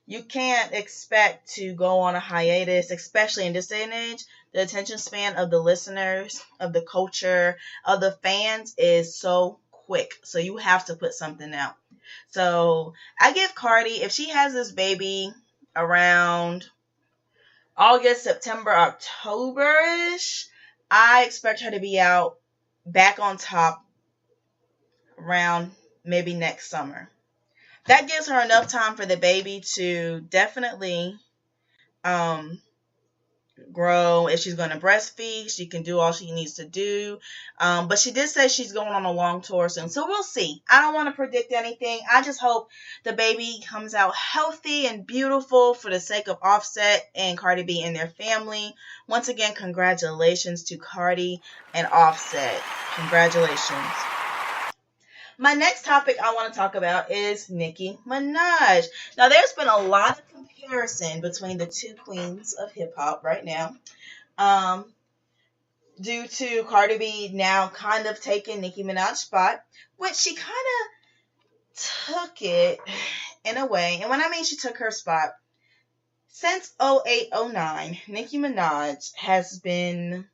You can't expect to go on a hiatus, especially in this day and age. The attention span of the listeners, of the culture, of the fans is so quick. So you have to put something out. So I give Cardi, if she has this baby around August, September, October-ish, I expect her to be out back on top around maybe next summer. That gives her enough time for the baby to definitely grow. If she's going to breastfeed, she can do all she needs to do. But she did say she's going on a long tour soon. So we'll see. I don't want to predict anything. I just hope the baby comes out healthy and beautiful for the sake of Offset and Cardi B and their family. Once again, congratulations to Cardi and Offset. Congratulations. My next topic I want to talk about is Nicki Minaj. Now, there's been a lot of comparison between the two queens of hip hop right now, due to Cardi B now kind of taking Nicki Minaj's spot, which she kind of took it in a way. And when I mean she took her spot, since 08-09, Nicki Minaj has been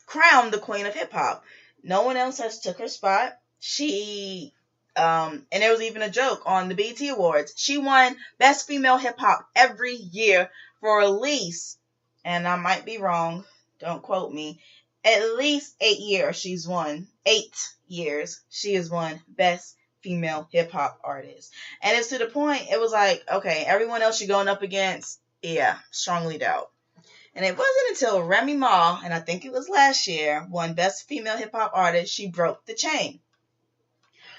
crowned the queen of hip hop. No one else has took her spot. She, and there was even a joke on the BET Awards. She won Best Female Hip Hop every year for at least, and I might be wrong, don't quote me, at least 8 years she's won. 8 years she has won Best Female Hip Hop Artist. And it's to the point, it was like, okay, everyone else you're going up against, yeah, strongly doubt. And it wasn't until Remy Ma, and I think it was last year, won Best Female Hip Hop Artist, she broke the chain.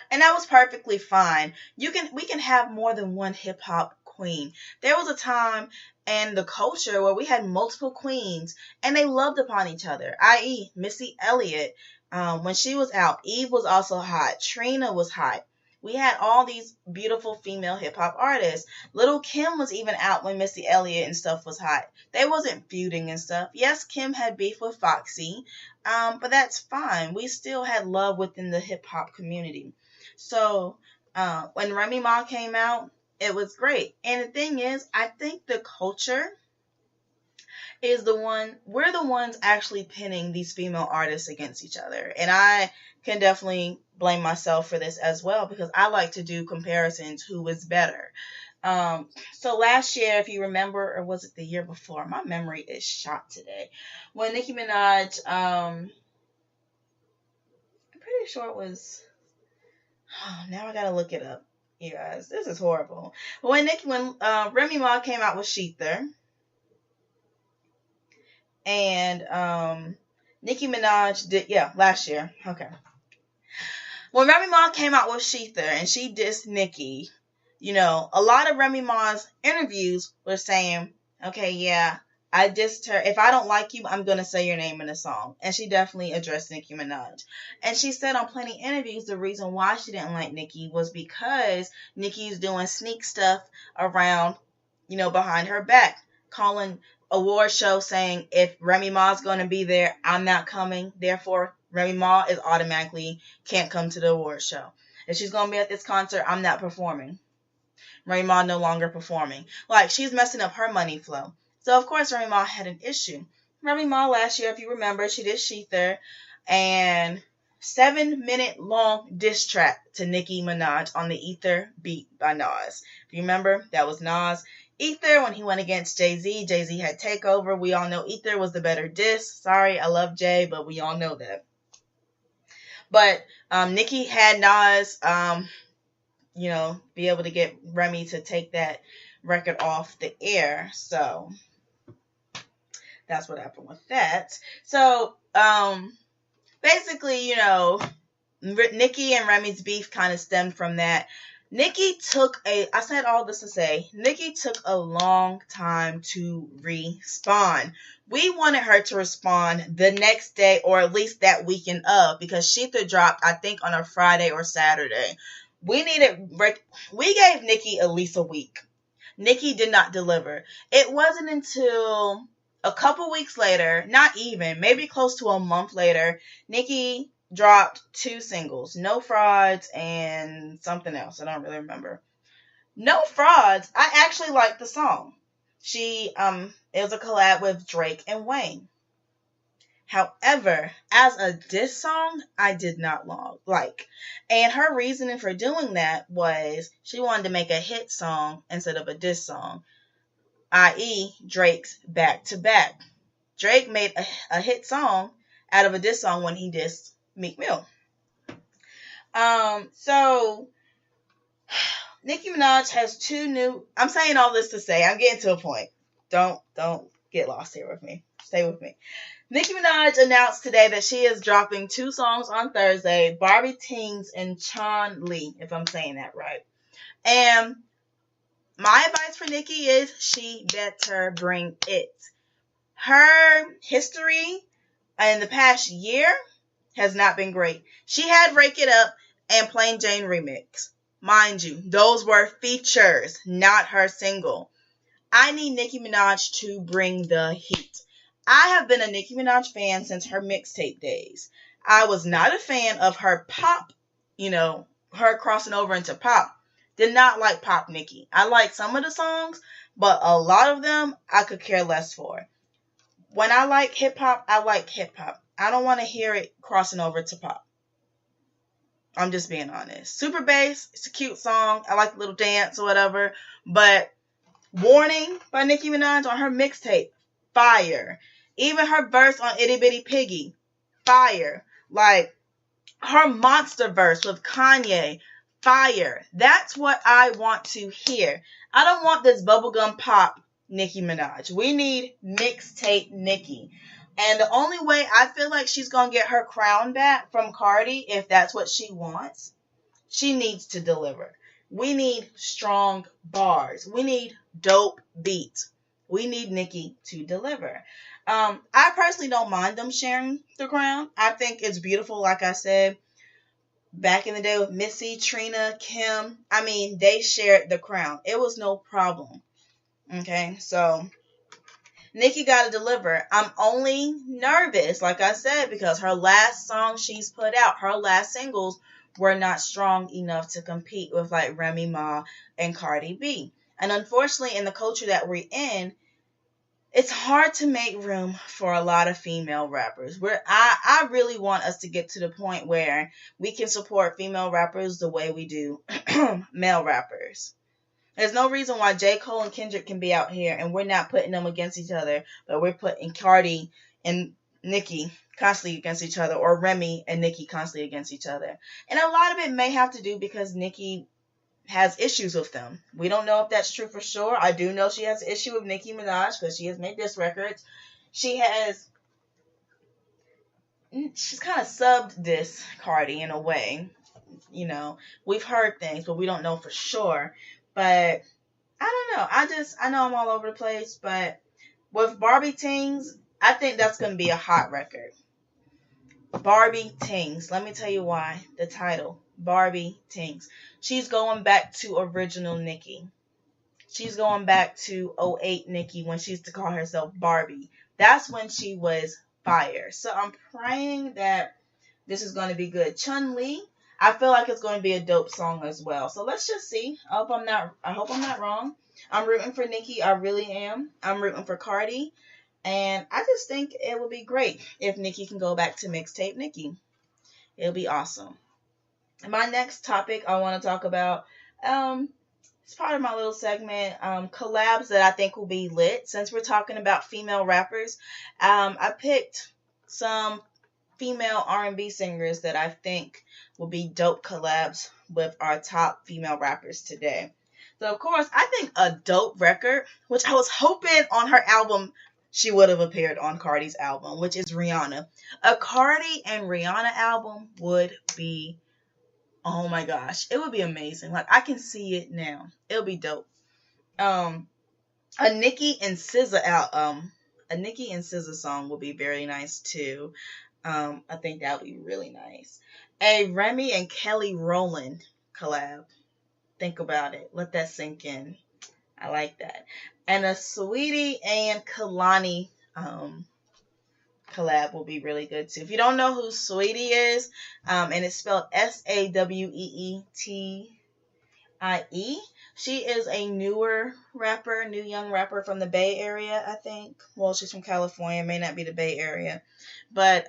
And that was perfectly fine. We can have more than one hip hop queen. There was a time in the culture where we had multiple queens and they loved upon each other. I.e., Missy Elliott, when she was out, Eve was also hot. Trina was hot. We had all these beautiful female hip hop artists. Little Kim was even out when Missy Elliott and stuff was hot. They wasn't feuding and stuff. Yes, Kim had beef with Foxy, but that's fine. We still had love within the hip hop community. So when Remy Ma came out, it was great. And the thing is, I think the culture is we're the ones actually pinning these female artists against each other. And I can definitely blame myself for this as well, because I like to do comparisons, who is better. So last year, if you remember, or was it the year before? My memory is shot today. When Nicki Minaj, I'm pretty sure it was... Oh, now I gotta look it up, you guys. This is horrible. When Remy Ma came out with Sheether, and Nicki Minaj did, last year. Okay. When Remy Ma came out with Sheether and she dissed Nicki, a lot of Remy Ma's interviews were saying, okay, yeah, I dissed her. If I don't like you, I'm going to say your name in a song. And she definitely addressed Nicki Minaj. And she said on plenty of interviews the reason why she didn't like Nicki was because Nicki's doing sneak stuff around, behind her back. Calling award show saying, if Remy Ma's going to be there, I'm not coming. Therefore, Remy Ma is automatically can't come to the award show. If she's going to be at this concert, I'm not performing. Remy Ma no longer performing. Like, she's messing up her money flow. So, of course, Remy Ma had an issue. Remy Ma last year, if you remember, she did Sheether, and 7-minute long diss track to Nicki Minaj on the Ether beat by Nas. If you remember, that was Nas. Ether, when he went against Jay-Z, Jay-Z had Takeover. We all know Ether was the better diss. Sorry, I love Jay, but we all know that. But Nicki had Nas, be able to get Remy to take that record off the air. So that's what happened with that. So, basically, Nicki and Remy's beef kind of stemmed from that. Nicki took Nicki took a long time to respond. We wanted her to respond the next day, or at least that weekend of, because Sheether dropped, I think, on a Friday or Saturday. We gave Nicki at least a week. Nicki did not deliver. It wasn't until a couple weeks later, not even, maybe close to a month later, Nicki dropped 2 singles, No Frauds and something else. I don't really remember. No frauds. I actually like the song. It was a collab with Drake and Wayne. However, as a diss song, I did not like. And her reasoning for doing that was she wanted to make a hit song instead of a diss song, i.e. Drake's Back to Back. Drake made a hit song out of a diss song when he dissed Meek Mill. So Nicki Minaj has two new. I'm saying all this to say I'm getting to a point. Don't get lost here with me. Stay with me. Nicki Minaj announced today that she is dropping 2 songs on Thursday, Barbie Tings and Chun Li, if I'm saying that right. And my advice for Nicki is she better bring it. Her history in the past year has not been great. She had Rake It Up and Plain Jane remix. Mind you, those were features, not her single. I need Nicki Minaj to bring the heat. I have been a Nicki Minaj fan since her mixtape days. I was not a fan of her pop, her crossing over into pop. Did not like pop Nicki. I like some of the songs, but a lot of them I could care less for. When I like hip hop, I like hip hop. I don't want to hear it crossing over to pop. I'm just being honest. Super Bass, it's a cute song. I like the little dance or whatever. But Warning by Nicki Minaj on her mixtape, fire. Even her verse on Itty Bitty Piggy, fire. Like, her monster verse with Kanye, fire. That's what I want to hear. I don't want this bubblegum pop Nicki Minaj. We need mixtape Nicki. And the only way I feel like she's going to get her crown back from Cardi, if that's what she wants, she needs to deliver. We need strong bars. We need dope beats. We need Nicki to deliver. I personally don't mind them sharing the crown. I think it's beautiful, like I said. Back in the day with Missy, Trina, Kim, they shared the crown. It was no problem. Okay, so Nicki got to deliver. I'm only nervous, like I said, because her last song she's put out, her last singles, were not strong enough to compete with like Remy Ma and Cardi B. And unfortunately, in the culture that we're in, it's hard to make room for a lot of female rappers. I really want us to get to the point where we can support female rappers the way we do male rappers. There's no reason why J. Cole and Kendrick can be out here and we're not putting them against each other, but we're putting Cardi and Nicki constantly against each other, or Remy and Nicki constantly against each other. And a lot of it may have to do because Nicki has issues with them. We don't know if that's true for sure. I do know she has an issue with Nicki Minaj because she has made diss records. She's kind of subbed this Cardi in a way. We've heard things, but we don't know for sure. But I don't know. I know I'm all over the place, but with Barbie Tings, I think that's going to be a hot record. Barbie Tings. Let me tell you why. The title, Barbie Tings. She's going back to original Nicki. She's going back to 08 Nicki when she used to call herself Barbie. That's when she was fire. So I'm praying that this is going to be good. Chun Li, I feel like it's going to be a dope song as well. So let's just see. I hope I'm not wrong. I'm rooting for Nicki. I really am. I'm rooting for Cardi. And I just think it would be great if Nicki can go back to mixtape Nicki. It'll be awesome. My next topic I want to talk about, it's part of my little segment, collabs that I think will be lit. Since we're talking about female rappers, I picked some female R&B singers that I think will be dope collabs with our top female rappers today. So, of course, I think a dope record, which I was hoping on her album she would have appeared on Cardi's album, which is Rihanna. A Cardi and Rihanna album would be, oh my gosh, it would be amazing. Like, I can see it now. It'll be dope. A Nicki and SZA song will be very nice too. I think that would be really nice. A Remy and Kelly Rowland collab. Think about it. Let that sink in. I like that. And a Saweetie and Kehlani collab will be really good too. If you don't know who Saweetie is, and it's spelled Saweetie, She is a newer rapper, new young rapper from the Bay Area, I think. Well, she's from California, may not be the Bay Area. But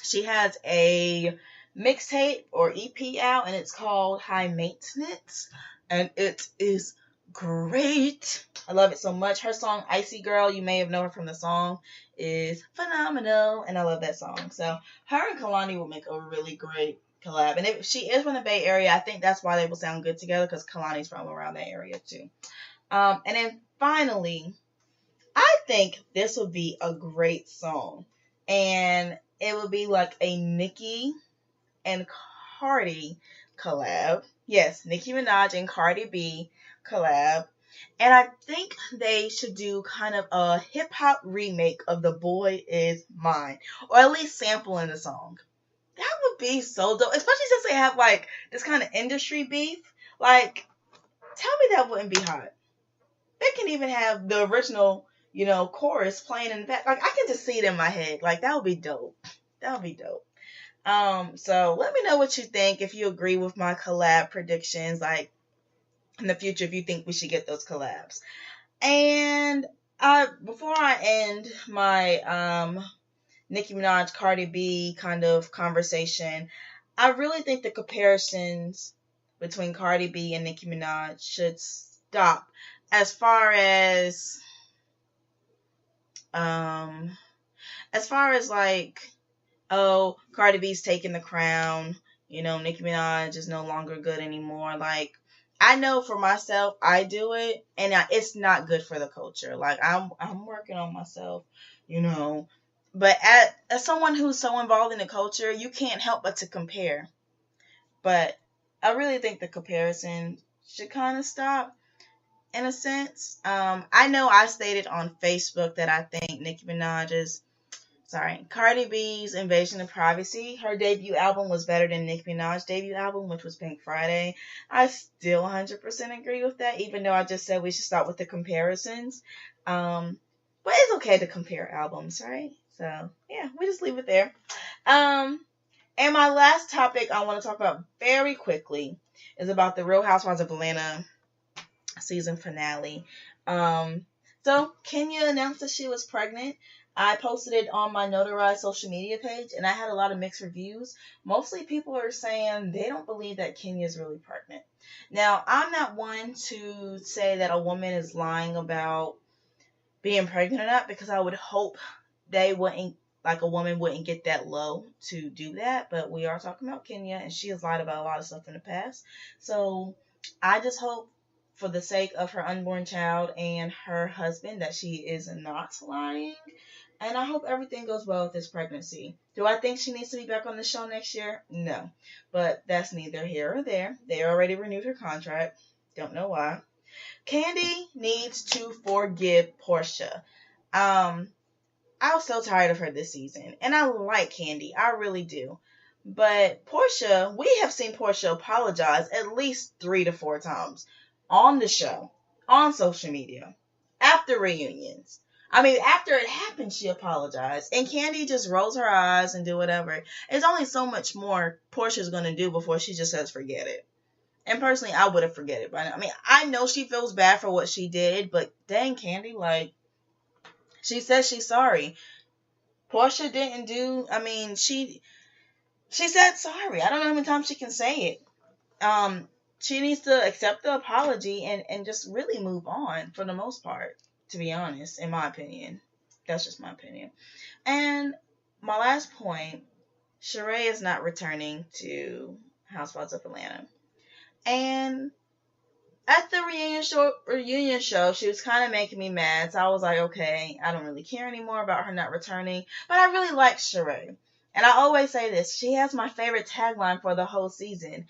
she has a mixtape or EP out, and it's called High Maintenance, and it is great. I love it so much. Her song Icy Girl, you may have known her from the song, is phenomenal, and I love that song. So her and Kalani will make a really great collab. And if she is from the Bay Area, I think that's why they will sound good together, because Kalani's from around that area too. And then finally, I think this would be a great song. And it would be like a Nicki and Cardi collab. Yes, Nicki Minaj and Cardi B collab. And I think they should do kind of a hip-hop remake of The Boy Is Mine. Or at least sampling the song. That would be so dope. Especially since they have like this kind of industry beef. Like, tell me that wouldn't be hot. They can even have the original, chorus playing in the back. Like, I can just see it in my head. Like, that would be dope. That would be dope. So let me know what you think, if you agree with my collab predictions, like in the future, if you think we should get those collabs. And before I end my Nicki Minaj, Cardi B kind of conversation, I really think the comparisons between Cardi B and Nicki Minaj should stop. As far as like, oh, Cardi B's taking the crown, Nicki Minaj is no longer good anymore. Like, I know for myself, I do it, and it's not good for the culture. Like, I'm working on myself, But as someone who's so involved in the culture, you can't help but to compare. But I really think the comparison should kind of stop, in a sense. I know I stated on Facebook that I think Cardi B's Invasion of Privacy, her debut album was better than Nicki Minaj's debut album, which was Pink Friday. I still 100% agree with that, even though I just said we should start with the comparisons. But it's okay to compare albums, right? So, yeah, we just leave it there. And my last topic I want to talk about very quickly is about the Real Housewives of Atlanta season finale. So Kenya announced that she was pregnant. I posted it on my Notarized social media page, and I had a lot of mixed reviews. Mostly people are saying they don't believe that Kenya is really pregnant. Now, I'm not one to say that a woman is lying about being pregnant or not, because I would hope a woman wouldn't get that low to do that. But we are talking about Kenya, and she has lied about a lot of stuff in the past. So I just hope, for the sake of her unborn child and her husband, that she is not lying. And I hope everything goes well with this pregnancy. Do I think she needs to be back on the show next year? No. But that's neither here or there. They already renewed her contract. Don't know why. Kandi needs to forgive Portia. I was so tired of her this season. And I like Kandi. I really do. But Portia, we have seen Portia apologize at least 3 to 4 times. On the show, on social media, after reunions. I mean, after it happened, she apologized. And Kandi just rolls her eyes and do whatever. There's only so much more Portia's going to do before she just says forget it. And personally, I would have forget it by now. I mean, I know she feels bad for what she did, but dang, Kandi, like, she says she's sorry. Portia didn't do, I mean, she said sorry. I don't know how many times she can say it. She needs to accept the apology and just really move on, for the most part, to be honest, in my opinion. That's just my opinion. And my last point, Sheree is not returning to Housewives of Atlanta. And at the reunion show, she was kind of making me mad. So I was like, okay, I don't really care anymore about her not returning. But I really like Sheree. And I always say this, she has my favorite tagline for the whole season.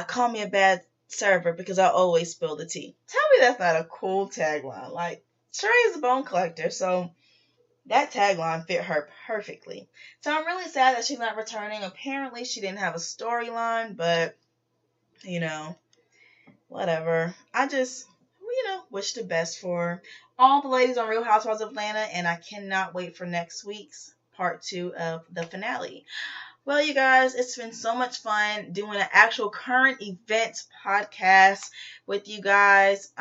Call me a bad server because I always spill the tea. Tell me that's not a cool tagline. Like, Sheree is a bone collector, so that tagline fit her perfectly. So I'm really sad that she's not returning. Apparently she didn't have a storyline, but, whatever. I just, wish the best for all the ladies on Real Housewives of Atlanta, and I cannot wait for next week's part 2 of the finale. Well, you guys, it's been so much fun doing an actual current events podcast with you guys.